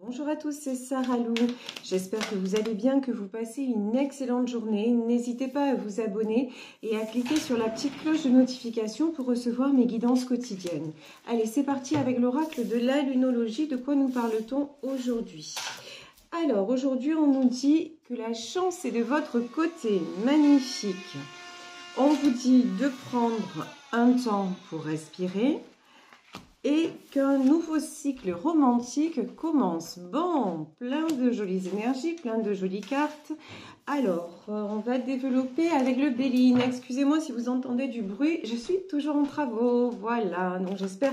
Bonjour à tous, c'est Sarah Lou. J'espère que vous allez bien, que vous passez une excellente journée. N'hésitez pas à vous abonner et à cliquer sur la petite cloche de notification pour recevoir mes guidances quotidiennes. Allez, c'est parti avec l'oracle de la lunologie. De quoi nous parle-t-on aujourd'hui? Alors, aujourd'hui, on nous dit que la chance est de votre côté. Magnifique. On vous dit de prendre un temps pour respirer et qu'un nouveau cycle romantique commence. Bon, plein de jolies énergies, plein de jolies cartes. Alors, on va développer avec le Béline. Excusez-moi si vous entendez du bruit, je suis toujours en travaux. Voilà, donc j'espère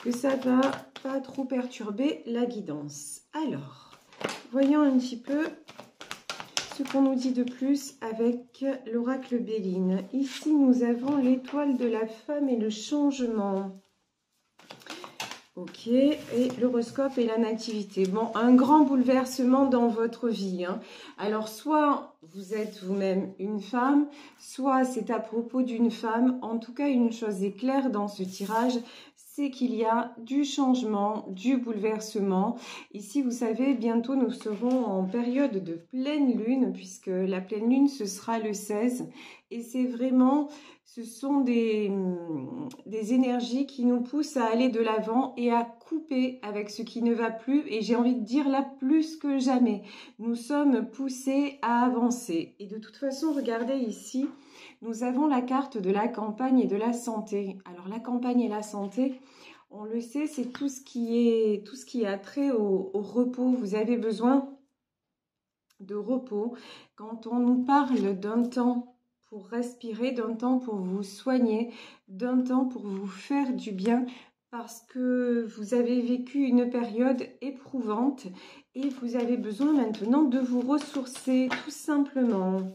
que ça va pas trop perturber la guidance. Alors, voyons un petit peu ce qu'on nous dit de plus avec l'oracle Béline. Ici, nous avons l'étoile de la femme et le changement. Ok, et l'horoscope et la nativité. Bon, un grand bouleversement dans votre vie. Alors, soit vous êtes vous-même une femme, soit c'est à propos d'une femme. En tout cas, une chose est claire dans ce tirage, c'est qu'il y a du changement, du bouleversement. Ici, vous savez, bientôt nous serons en période de pleine lune, puisque la pleine lune, ce sera le 16. Et c'est vraiment... Ce sont des énergies qui nous poussent à aller de l'avant et à couper avec ce qui ne va plus. Et j'ai envie de dire là, plus que jamais, nous sommes poussés à avancer. Et de toute façon, regardez ici, nous avons la carte de la campagne et de la santé. Alors la campagne et la santé, on le sait, c'est tout ce qui a trait au repos. Vous avez besoin de repos. Quand on nous parle d'un temps pour respirer, d'un temps pour vous soigner, d'un temps pour vous faire du bien, parce que vous avez vécu une période éprouvante et vous avez besoin maintenant de vous ressourcer, tout simplement.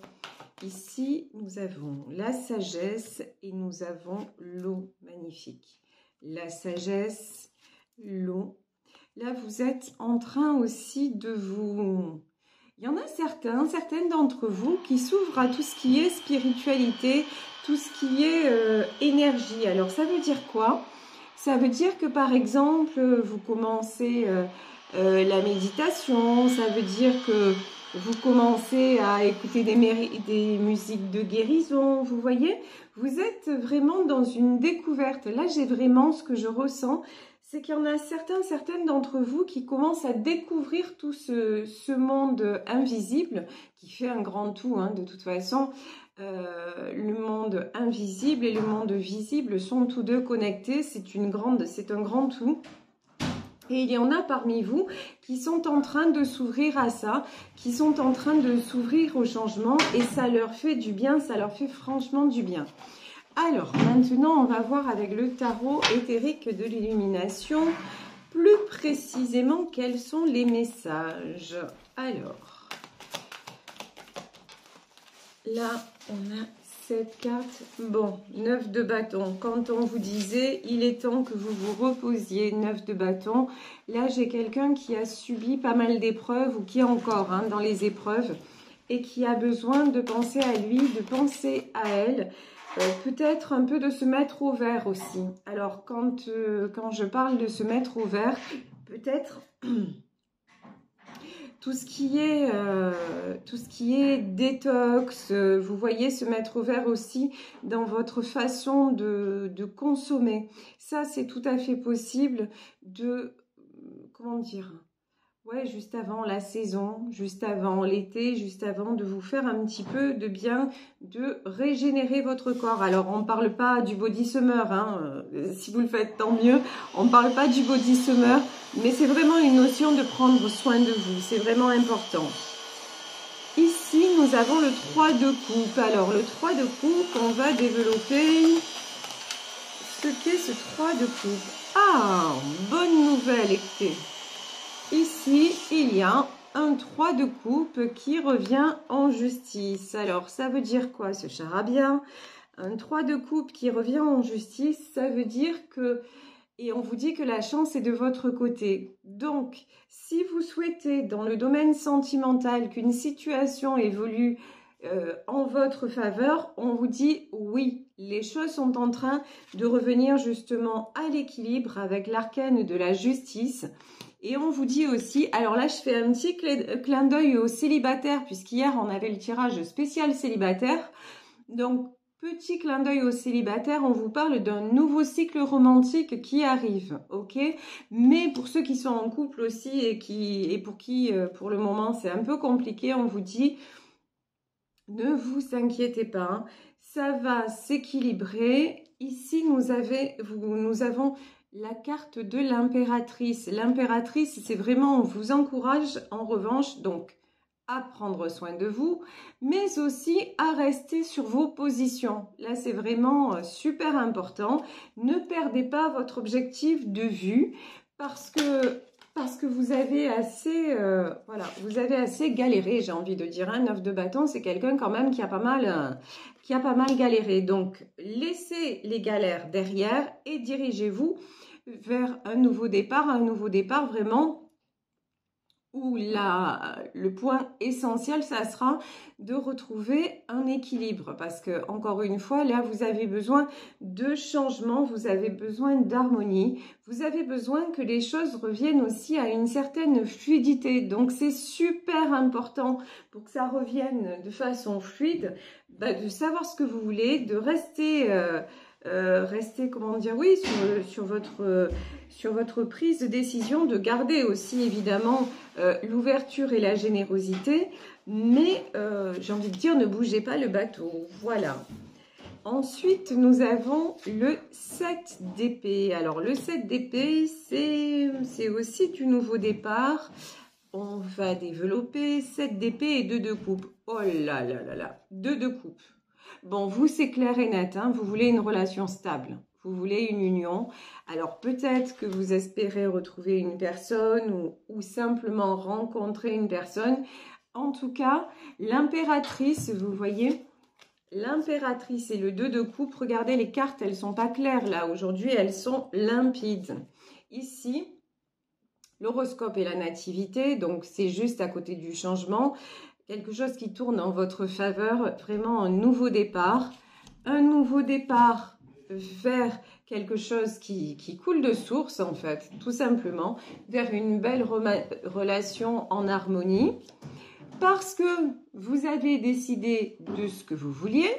Ici, nous avons la sagesse et nous avons l'eau. Magnifique. La sagesse, l'eau. Là, vous êtes en train aussi de vous... Il y en a certaines d'entre vous qui s'ouvrent à tout ce qui est spiritualité, tout ce qui est énergie. Alors, ça veut dire quoi? Ça veut dire que, par exemple, vous commencez la méditation, ça veut dire que vous commencez à écouter des musiques de guérison, vous voyez? Vous êtes vraiment dans une découverte. Là, j'ai vraiment ce que je ressens. C'est qu'il y en a certaines d'entre vous qui commencent à découvrir tout ce monde invisible, qui fait un grand tout, de toute façon. Le monde invisible et le monde visible sont tous deux connectés, c'est un grand tout. Et il y en a parmi vous qui sont en train de s'ouvrir à ça, qui sont en train de s'ouvrir au changement, et ça leur fait du bien, ça leur fait franchement du bien. Alors, maintenant, on va voir avec le tarot éthérique de l'illumination, plus précisément, quels sont les messages. Alors, là, on a cette carte. Bon, 9 de bâton. Quand on vous disait, il est temps que vous vous reposiez, 9 de bâton. Là, j'ai quelqu'un qui a subi pas mal d'épreuves, ou qui est encore dans les épreuves, et qui a besoin de penser à lui, de penser à elle. Peut-être un peu de se mettre au vert aussi. Alors, quand je parle de se mettre au vert, peut-être tout ce qui est détox, vous voyez, se mettre au vert aussi dans votre façon de consommer. Ça, c'est tout à fait possible de, comment dire, ouais, juste avant la saison, juste avant l'été, juste avant de vous faire un petit peu de bien, de régénérer votre corps. Alors, on ne parle pas du body summer, si vous le faites, tant mieux. On ne parle pas du body summer, mais c'est vraiment une notion de prendre soin de vous. C'est vraiment important. Ici, nous avons le 3 de coupe. Alors, le 3 de coupe, on va développer ce qu'est ce 3 de coupe. Ah, bonne nouvelle, écoutez. Ici, il y a un 3 de coupe qui revient en justice. Alors, ça veut dire quoi ce charabia? Un 3 de coupe qui revient en justice, ça veut dire que... Et on vous dit que la chance est de votre côté. Donc, si vous souhaitez, dans le domaine sentimental, qu'une situation évolue en votre faveur, on vous dit oui, les choses sont en train de revenir justement à l'équilibre avec l'arcane de la justice. Et on vous dit aussi, alors là je fais un petit clin d'œil aux célibataires, puisqu'hier on avait le tirage spécial célibataire. Donc petit clin d'œil aux célibataires, on vous parle d'un nouveau cycle romantique qui arrive, ok? Mais pour ceux qui sont en couple aussi et pour qui pour le moment c'est un peu compliqué, on vous dit ne vous inquiétez pas, hein, ça va s'équilibrer. Ici nous avons la carte de l'impératrice. L'impératrice, c'est vraiment, on vous encourage en revanche donc à prendre soin de vous, mais aussi à rester sur vos positions. Là, c'est vraiment super important. Ne perdez pas votre objectif de vue parce que vous avez assez, voilà, vous avez assez galéré, j'ai envie de dire. Un 9 de bâton, c'est quelqu'un quand même qui a pas mal galéré. Donc, laissez les galères derrière et dirigez-vous vers un nouveau départ vraiment où le point essentiel, ça sera de retrouver un équilibre. Parce que, encore une fois, là, vous avez besoin de changement, vous avez besoin d'harmonie, vous avez besoin que les choses reviennent aussi à une certaine fluidité. Donc, c'est super important pour que ça revienne de façon fluide, de savoir ce que vous voulez, de rester... comment dire, oui, sur votre prise de décision, de garder aussi évidemment l'ouverture et la générosité, mais j'ai envie de dire, ne bougez pas le bateau, voilà. Ensuite, nous avons le 7 d'épée. Alors, le 7 d'épée, c'est aussi du nouveau départ. On va développer 7 d'épée et 2 de coupe. Oh là là là là, 2 de coupe. Bon, vous, c'est clair et net, hein, vous voulez une relation stable, vous voulez une union. Alors, peut-être que vous espérez retrouver une personne ou simplement rencontrer une personne. En tout cas, l'impératrice, vous voyez, l'impératrice et le 2 de coupe, regardez les cartes, elles ne sont pas claires là. Aujourd'hui, elles sont limpides. Ici, l'horoscope et la nativité, donc c'est juste à côté du changement. Quelque chose qui tourne en votre faveur, vraiment un nouveau départ vers quelque chose qui coule de source en fait, tout simplement, vers une belle relation en harmonie, parce que vous avez décidé de ce que vous vouliez,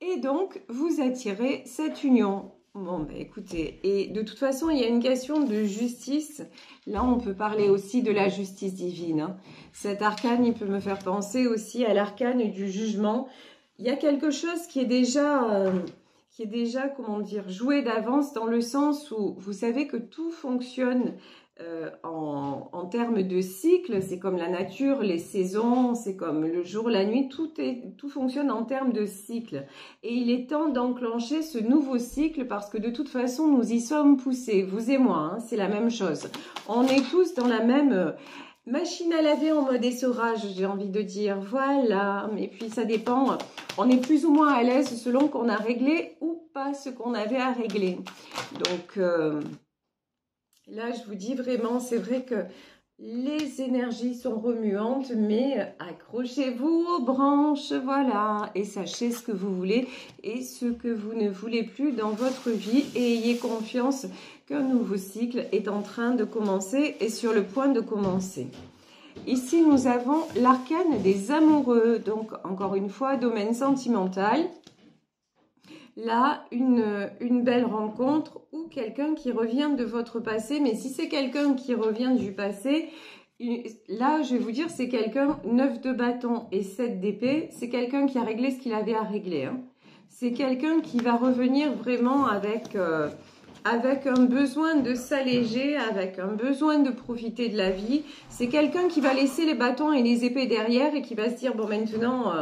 et donc vous attirez cette union. Bon, ben écoutez, et de toute façon, il y a une question de justice. Là, on peut parler aussi de la justice divine, hein. Cet arcane, il peut me faire penser aussi à l'arcane du jugement. Il y a quelque chose qui est déjà, comment dire, joué d'avance dans le sens où vous savez que tout fonctionne en termes de cycle. C'est comme la nature, les saisons, c'est comme le jour, la nuit, tout fonctionne en termes de cycle. Et il est temps d'enclencher ce nouveau cycle parce que de toute façon, nous y sommes poussés, vous et moi, hein, c'est la même chose. On est tous dans la même machine à laver en mode essorage, j'ai envie de dire, voilà. Mais puis ça dépend, on est plus ou moins à l'aise selon qu'on a réglé ou pas ce qu'on avait à régler. Donc... là, je vous dis vraiment, c'est vrai que les énergies sont remuantes, mais accrochez-vous aux branches, voilà, et sachez ce que vous voulez et ce que vous ne voulez plus dans votre vie et ayez confiance qu'un nouveau cycle est en train de commencer et sur le point de commencer. Ici, nous avons l'arcane des amoureux, donc encore une fois, domaine sentimental. Là, une belle rencontre ou quelqu'un qui revient de votre passé. Mais si c'est quelqu'un qui revient du passé, là, je vais vous dire, c'est quelqu'un 9 de bâton et 7 d'épée. C'est quelqu'un qui a réglé ce qu'il avait à régler, hein. C'est quelqu'un qui va revenir vraiment avec un besoin de s'alléger, avec un besoin de profiter de la vie. C'est quelqu'un qui va laisser les bâtons et les épées derrière et qui va se dire, bon, maintenant...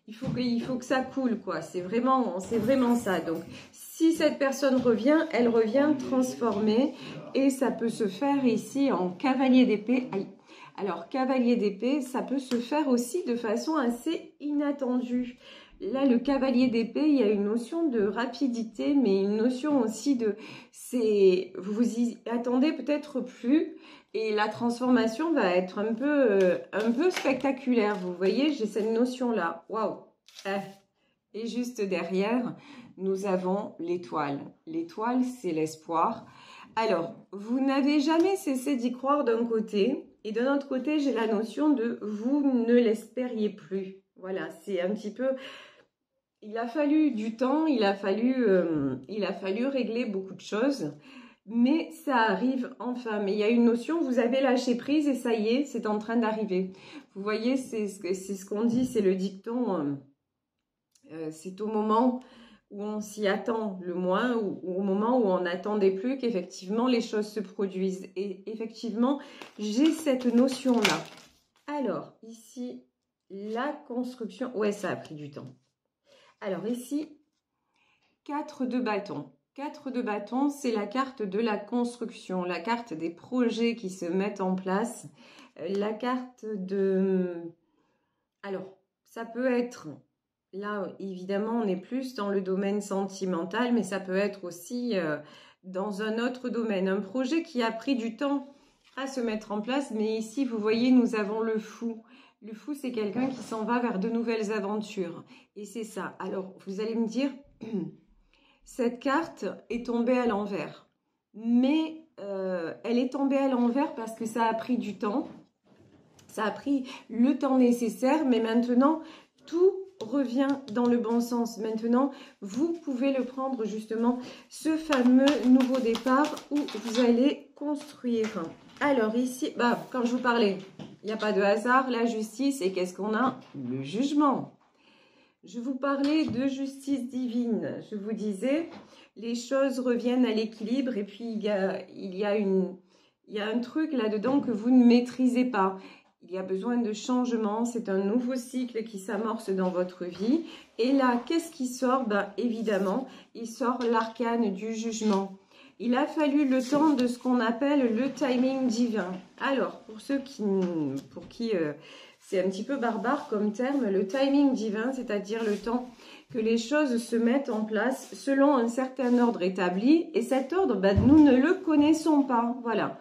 il faut que ça coule, quoi. C'est vraiment ça. Donc, si cette personne revient, elle revient transformée. Et ça peut se faire ici en cavalier d'épée. Alors, cavalier d'épée, ça peut se faire aussi de façon assez inattendue. Là, le cavalier d'épée, il y a une notion de rapidité, mais une notion aussi de... vous y attendez peut-être plus. Et la transformation va être un peu spectaculaire. Vous voyez, j'ai cette notion-là. Waouh! Et juste derrière, nous avons l'étoile. L'étoile, c'est l'espoir. Alors, vous n'avez jamais cessé d'y croire d'un côté. Et de l'autre côté, j'ai la notion de vous ne l'espériez plus. Voilà, c'est un petit peu... Il a fallu du temps, il a fallu régler beaucoup de choses. Mais ça arrive enfin. Mais il y a une notion, vous avez lâché prise et ça y est, c'est en train d'arriver. Vous voyez, c'est ce qu'on dit, c'est le dicton. C'est au moment où on s'y attend le moins, ou au moment où on n'attendait plus qu'effectivement les choses se produisent. Et effectivement, j'ai cette notion-là. Alors, ici, la construction. Ouais, ça a pris du temps. Alors ici, 4 de bâton. 4 de bâton, c'est la carte de la construction, la carte des projets qui se mettent en place, la carte de... Alors, ça peut être, là évidemment on est plus dans le domaine sentimental, mais ça peut être aussi dans un autre domaine, un projet qui a pris du temps à se mettre en place, mais ici vous voyez nous avons le fou. Le fou c'est quelqu'un qui s'en va vers de nouvelles aventures, et c'est ça. Alors vous allez me dire... Cette carte est tombée à l'envers, mais elle est tombée à l'envers parce que ça a pris du temps, ça a pris le temps nécessaire, mais maintenant tout revient dans le bon sens. Maintenant, vous pouvez le prendre justement, ce fameux nouveau départ où vous allez construire. Alors ici, quand je vous parlais, il n'y a pas de hasard, la justice, et qu'est-ce qu'on a? Le jugement. Je vous parlais de justice divine. Je vous disais, les choses reviennent à l'équilibre et puis il y a un truc là-dedans que vous ne maîtrisez pas. Il y a besoin de changement. C'est un nouveau cycle qui s'amorce dans votre vie. Et là, qu'est-ce qui sort? Évidemment, il sort l'arcane du jugement. Il a fallu le temps de ce qu'on appelle le timing divin. Alors, pour ceux pour qui c'est un petit peu barbare comme terme, le timing divin, c'est-à-dire le temps que les choses se mettent en place selon un certain ordre établi. Et cet ordre, nous ne le connaissons pas. Voilà.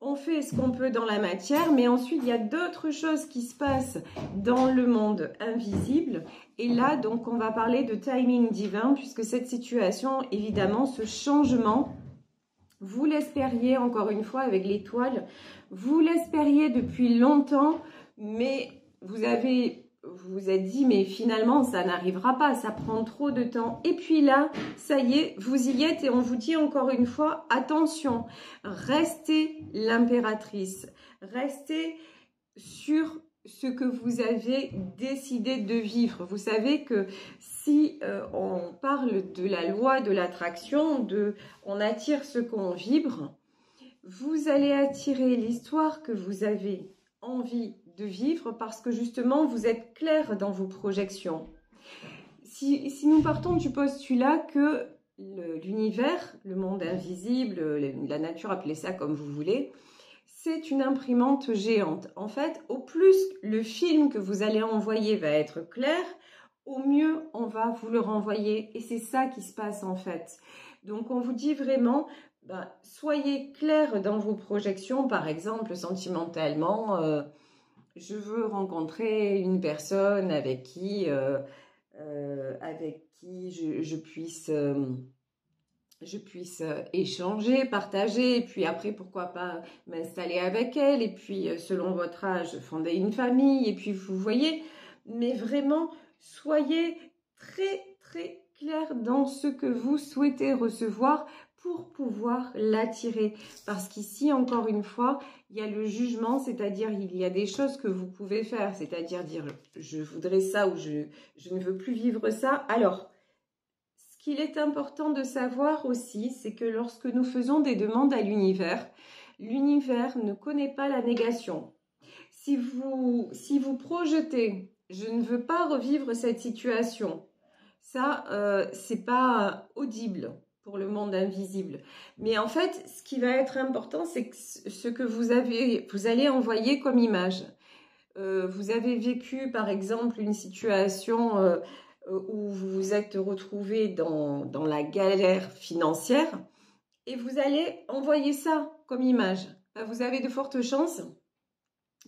On fait ce qu'on peut dans la matière, mais ensuite, il y a d'autres choses qui se passent dans le monde invisible. Et là, donc, on va parler de timing divin, puisque cette situation, évidemment, ce changement, vous l'espériez, encore une fois, avec l'étoile, vous l'espériez depuis longtemps, mais vous vous êtes dit, mais finalement, ça n'arrivera pas, ça prend trop de temps. Et puis là, ça y est, vous y êtes et on vous dit encore une fois, attention, restez l'impératrice, restez sur ce que vous avez décidé de vivre. Vous savez que si on parle de la loi de l'attraction, on attire ce qu'on vibre, vous allez attirer l'histoire que vous avez envie de vivre parce que justement vous êtes clair dans vos projections. Si nous partons du postulat que l'univers, le monde invisible, la nature, appelez ça comme vous voulez, c'est une imprimante géante. En fait, au plus le film que vous allez envoyer va être clair, au mieux on va vous le renvoyer. Et c'est ça qui se passe en fait. Donc on vous dit vraiment, soyez clair dans vos projections, par exemple sentimentalement, je veux rencontrer une personne avec qui je puisse échanger, partager, et puis après, pourquoi pas m'installer avec elle, et puis selon votre âge, fonder une famille, et puis vous voyez, mais vraiment, soyez très, très clair dans ce que vous souhaitez recevoir pour pouvoir l'attirer. Parce qu'ici, encore une fois, il y a le jugement, c'est-à-dire il y a des choses que vous pouvez faire, c'est-à-dire dire je voudrais ça ou je ne veux plus vivre ça. Alors, ce qu'il est important de savoir aussi, c'est que lorsque nous faisons des demandes à l'univers, l'univers ne connaît pas la négation. Si vous projetez « je ne veux pas revivre cette situation », ça, c'est pas audible pour le monde invisible. Mais en fait, ce qui va être important, c'est ce que vous allez envoyer comme image. Vous avez vécu, par exemple, une situation où vous vous êtes retrouvé dans la galère financière et vous allez envoyer ça comme image. vous avez de fortes chances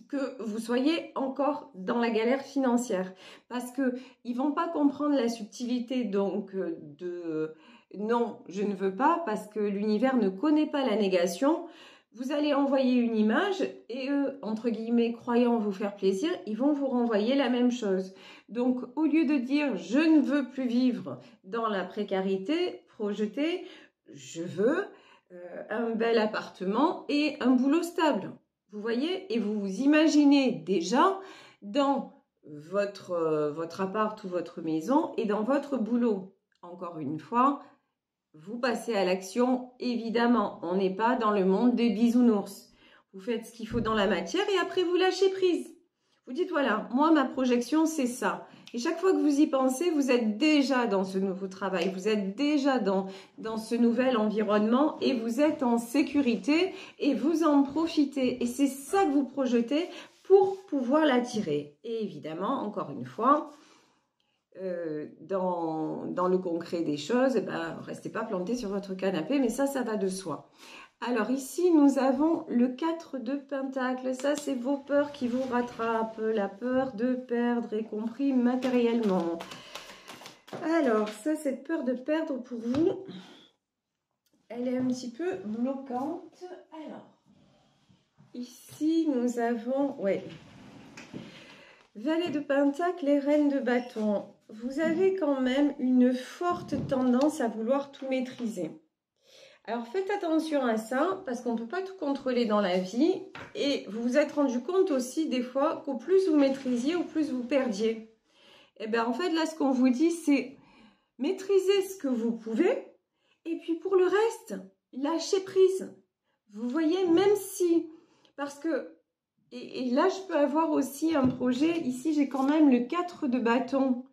que vous soyez encore dans la galère financière. Parce qu'ils ne vont pas comprendre la subtilité donc de non, je ne veux pas, parce que l'univers ne connaît pas la négation. Vous allez envoyer une image et eux, entre guillemets, croyant vous faire plaisir, ils vont vous renvoyer la même chose. Donc, au lieu de dire « je ne veux plus vivre dans la précarité », projetez « je veux un bel appartement et un boulot stable ». Vous voyez? Et vous vous imaginez déjà dans votre appart ou votre maison et dans votre boulot. Encore une fois, vous passez à l'action, évidemment. On n'est pas dans le monde des bisounours. Vous faites ce qu'il faut dans la matière et après vous lâchez prise. Vous dites voilà, moi ma projection c'est ça. Et chaque fois que vous y pensez, vous êtes déjà dans ce nouveau travail. Vous êtes déjà dans ce nouvel environnement et vous êtes en sécurité et vous en profitez. Et c'est ça que vous projetez pour pouvoir l'attirer. Et évidemment, encore une fois, dans le concret des choses, restez pas planté sur votre canapé, mais ça va de soi. Alors ici, nous avons le 4 de Pentacles. Ça, c'est vos peurs qui vous rattrapent. La peur de perdre, y compris matériellement. Alors, ça, cette peur de perdre pour vous, elle est un petit peu bloquante. Alors, ici, nous avons... ouais. Valet de Pentacle et Reine de Bâton. Vous avez quand même une forte tendance à vouloir tout maîtriser. Alors faites attention à ça parce qu'on ne peut pas tout contrôler dans la vie et vous vous êtes rendu compte aussi des fois qu'au plus vous maîtrisiez, au plus vous perdiez. Et bien en fait là ce qu'on vous dit c'est maîtriser ce que vous pouvez et puis pour le reste, lâchez prise. Vous voyez, même si, parce que, et là je peux avoir aussi un projet, ici j'ai quand même le 4 de bâton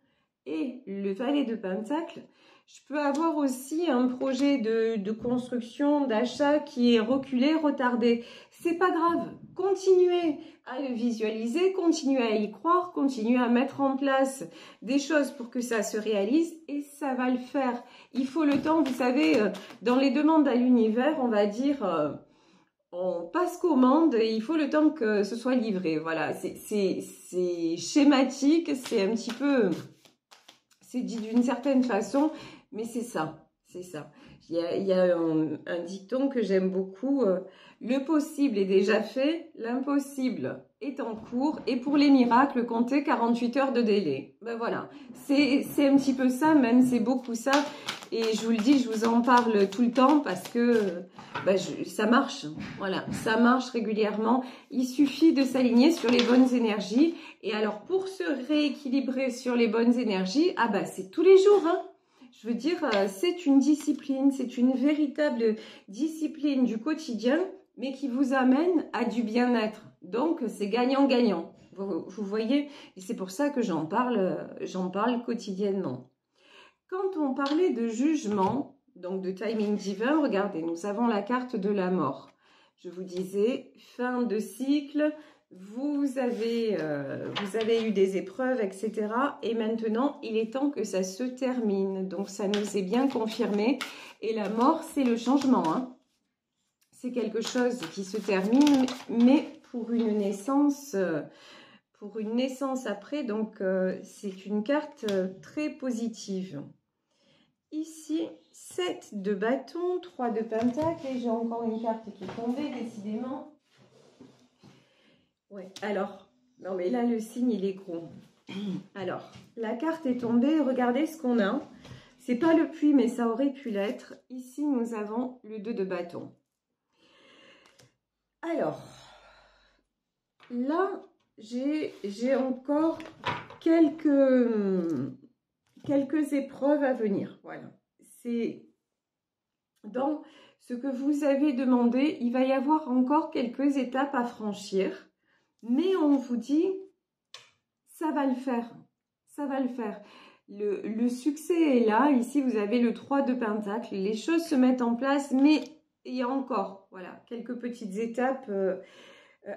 et le valet de pentacle. Je peux avoir aussi un projet de construction, d'achat qui est reculé, retardé. C'est pas grave. Continuez à le visualiser, continuez à y croire, continuez à mettre en place des choses pour que ça se réalise et ça va le faire. Il faut le temps, vous savez, dans les demandes à l'univers, on va dire, on passe commande et il faut le temps que ce soit livré. Voilà, c'est schématique, c'est un petit peu... C'est dit d'une certaine façon, mais c'est ça, c'est ça. Il y a un dicton que j'aime beaucoup, le possible est déjà fait, l'impossible est en cours, et pour les miracles, comptez 48 heures de délai. Ben voilà, c'est un petit peu ça, même c'est beaucoup ça, et je vous le dis, je vous en parle tout le temps parce que ça marche, voilà, ça marche régulièrement. Il suffit de s'aligner sur les bonnes énergies, et alors pour se rééquilibrer sur les bonnes énergies, ah bah c'est tous les jours, hein. Je veux dire, c'est une discipline, c'est une véritable discipline du quotidien, mais qui vous amène à du bien-être. Donc, c'est gagnant-gagnant. Vous voyez, et c'est pour ça que j'en parle quotidiennement. Quand on parlait de jugement, donc de timing divin, regardez, nous avons la carte de la mort. Je vous disais, fin de cycle, vous avez eu des épreuves, etc. Et maintenant, il est temps que ça se termine. Donc, ça nous est bien confirmé. Et la mort, c'est le changement. Hein. C'est quelque chose qui se termine, mais pour une naissance après. Donc, c'est une carte très positive. Ici, 7 de bâton, 3 de pentacle. Et j'ai encore une carte qui est tombée, décidément. Ouais, alors, non mais là le signe il est gros. Alors, la carte est tombée, regardez ce qu'on a. C'est pas le puits mais ça aurait pu l'être. Ici nous avons le 2 de bâton. Alors, là j'ai encore quelques épreuves à venir. Voilà, c'est dans ce que vous avez demandé, il va y avoir encore quelques étapes à franchir. Mais on vous dit, ça va le faire, ça va le faire. Le succès est là. Ici, vous avez le 3 de pentacle. Les choses se mettent en place, mais il y a encore voilà, quelques petites étapes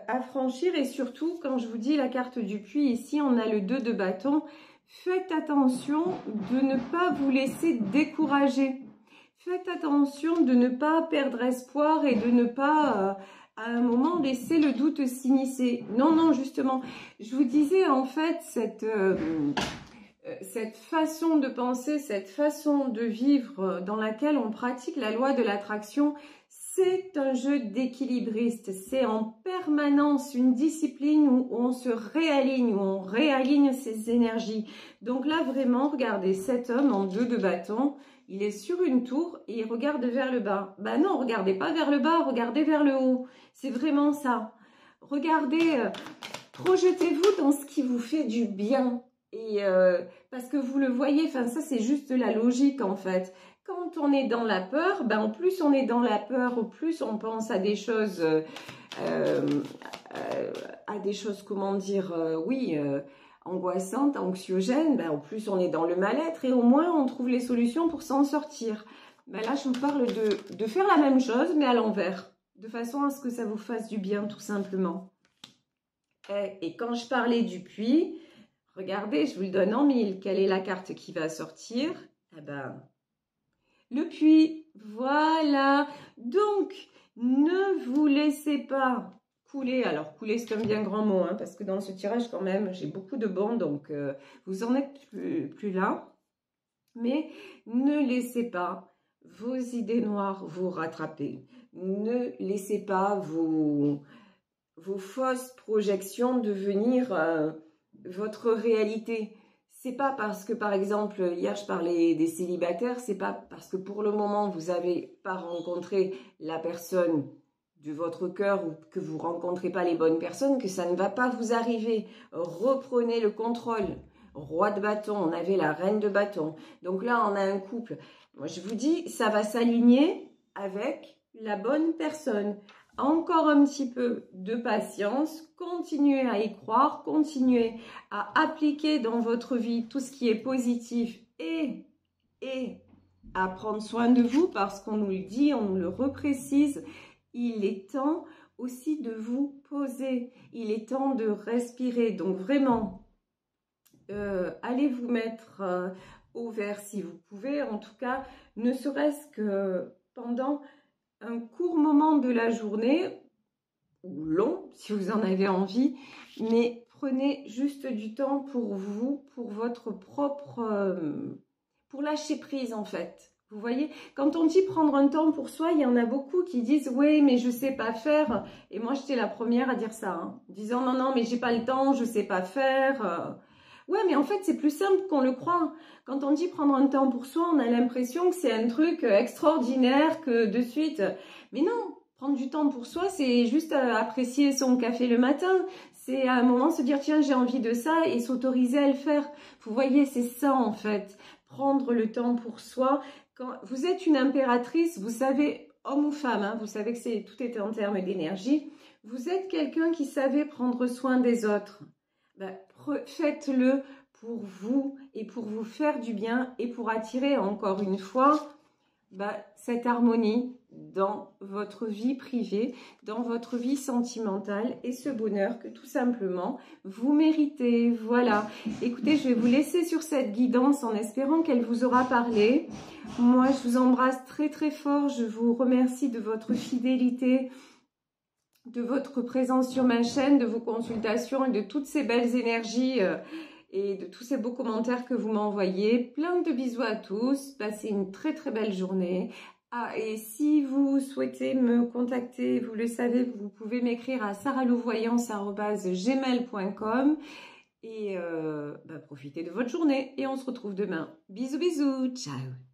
à franchir. Et surtout, quand je vous dis la carte du puits, ici, on a le 2 de bâton. Faites attention de ne pas vous laisser décourager. Faites attention de ne pas perdre espoir et de ne pas... à un moment, laissez le doute s'immiscer. Non, non, justement, je vous disais, en fait, cette façon de penser, cette façon de vivre dans laquelle on pratique la loi de l'attraction, c'est un jeu d'équilibriste. C'est en permanence une discipline où on se réaligne, où on réaligne ses énergies. Donc là, vraiment, regardez, cet homme en 2 de bâton, il est sur une tour et il regarde vers le bas. Ben non, regardez pas vers le bas, regardez vers le haut. C'est vraiment ça. Regardez, projetez-vous dans ce qui vous fait du bien. Et parce que vous le voyez, enfin ça c'est juste de la logique en fait. Quand on est dans la peur, ben en plus on est dans la peur, au plus on pense à des choses, comment dire, angoissantes, anxiogènes, ben en plus on est dans le mal-être et au moins on trouve les solutions pour s'en sortir. Ben là je vous parle de faire la même chose mais à l'envers, de façon à ce que ça vous fasse du bien tout simplement. Et quand je parlais du puits, regardez, je vous le donne en 1000. Quelle est la carte qui va sortir? Eh ben, le puits. Voilà. Donc, ne vous laissez pas couler. Alors, couler, c'est un bien grand mot, hein, parce que dans ce tirage, quand même, j'ai beaucoup de bons, donc vous en êtes plus là. Mais ne laissez pas vos idées noires vous rattraper. Ne laissez pas vos fausses projections devenir votre réalité. C'est pas parce que, par exemple, hier je parlais des célibataires, c'est pas parce que pour le moment vous n'avez pas rencontré la personne de votre cœur ou que vous rencontrez pas les bonnes personnes que ça ne va pas vous arriver. Reprenez le contrôle. Roi de bâton, on avait la reine de bâton. Donc là, on a un couple. Moi, je vous dis, ça va s'aligner avec la bonne personne. Encore un petit peu de patience, continuez à y croire, continuez à appliquer dans votre vie tout ce qui est positif et à prendre soin de vous parce qu'on nous le dit, on nous le reprécise. Il est temps aussi de vous poser, il est temps de respirer. Donc vraiment, allez vous mettre au vert si vous pouvez, en tout cas, ne serait-ce que pendant un court moment de la journée, ou long si vous en avez envie, mais prenez juste du temps pour vous, pour votre propre, pour lâcher prise en fait. Vous voyez, quand on dit prendre un temps pour soi, il y en a beaucoup qui disent oui mais je sais pas faire, et moi j'étais la première à dire ça, hein, en disant non non mais j'ai pas le temps, je sais pas faire. Ouais, mais en fait, c'est plus simple qu'on le croit. Quand on dit prendre un temps pour soi, on a l'impression que c'est un truc extraordinaire, que de suite. Mais non, prendre du temps pour soi, c'est juste apprécier son café le matin. C'est à un moment se dire, tiens, j'ai envie de ça et s'autoriser à le faire. Vous voyez, c'est ça en fait. Prendre le temps pour soi. Quand vous êtes une impératrice, vous savez, homme ou femme, hein, vous savez que tout est en termes d'énergie. Vous êtes quelqu'un qui savait prendre soin des autres. Ben, faites-le pour vous et pour vous faire du bien et pour attirer encore une fois cette harmonie dans votre vie privée, dans votre vie sentimentale et ce bonheur que tout simplement vous méritez. Voilà. Écoutez, je vais vous laisser sur cette guidance en espérant qu'elle vous aura parlé. Moi, je vous embrasse très très fort. Je vous remercie de votre fidélité, de votre présence sur ma chaîne, de vos consultations et de toutes ces belles énergies et de tous ces beaux commentaires que vous m'envoyez. Plein de bisous à tous, passez une très très belle journée. Ah, et si vous souhaitez me contacter, vous le savez, vous pouvez m'écrire à saralouvoyance@gmail.com et profitez de votre journée et on se retrouve demain. Bisous bisous, ciao.